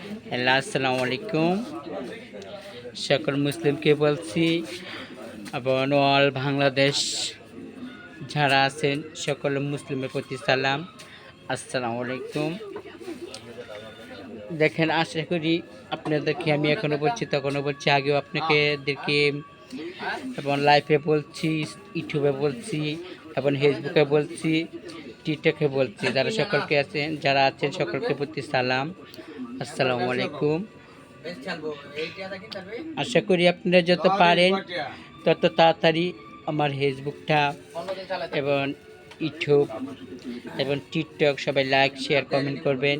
Hello, আসসালামু আলাইকুম। সকল মুসলিমকে বলছি এবং অল বাংলাদেশ যারা আছেন সকল মুসলিমের প্রতি সালাম, আসসালামু আলাইকুম। দেখেন, আশা করি আপনাদেরকে আমি এখনো বলছি, তখনও বলছি, আগেও আপনাদেরকে এবং লাইভে বলছি, ইউটিউবে বলছি এবং ফেসবুকে বলছি, টিকটকে বলছি। যারা আছেন সকলকে প্রতি সালাম, আসসালামু আলাইকুম। আশা করি আপনারা যত পারেন তত তাড়াতাড়ি আমার ফেসবুকটা এবং ইউটিউব এবং টিকটক সবাই লাইক, শেয়ার, কমেন্ট করবেন।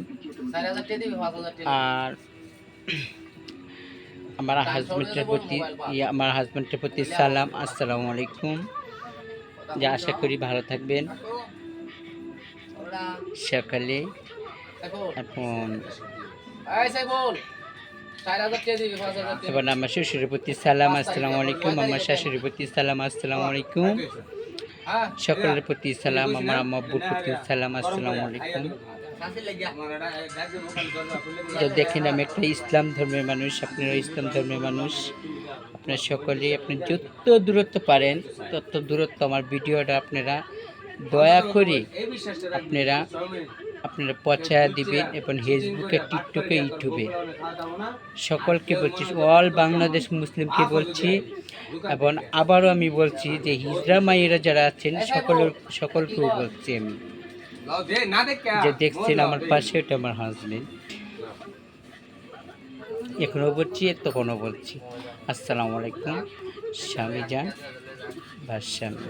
আর আমার হাজবেন্ডের প্রতি সালাম, আসসালামু আলাইকুম। যে আশা করি ভালো থাকবেন সকালে। এখন আমার শ্বশুরের প্রতি সালাম, আসসালামু আলাইকুম। আমার শাশুড়ির প্রতি সালাম, আসসালামু আলাইকুম। সকলের প্রতি সালাম, আমার আম্মাব্বুর প্রতি সালাম, আসসালামু আলাইকুম। দেখেন, আমি একটা ইসলাম ধর্মের মানুষ, আপনারা ইসলাম ধর্মের মানুষ। আপনারা সকলে আপনি যত দূরত্ব পারেন তত দূরত্ব আমার ভিডিওটা আপনারা দয়া করে আপনারা পৌঁছায় দিবেন এবং ফেসবুকে, টিকটকে, ইউটিউবে সকলকে বলছি, অল বাংলাদেশ মুসলিমকে বলছি। এবং আবারও আমি বলছি যে হিজড়া মায়েরা যারা আছেন সকলকেও বলছি আমি, যে দেখছেন আমার পাশে, ওটা আমার হাজবেন্ড। এখনও বলছি, তখনও বলছি, আসসালামু আলাইকুম। স্বামী যান বা স্বামী।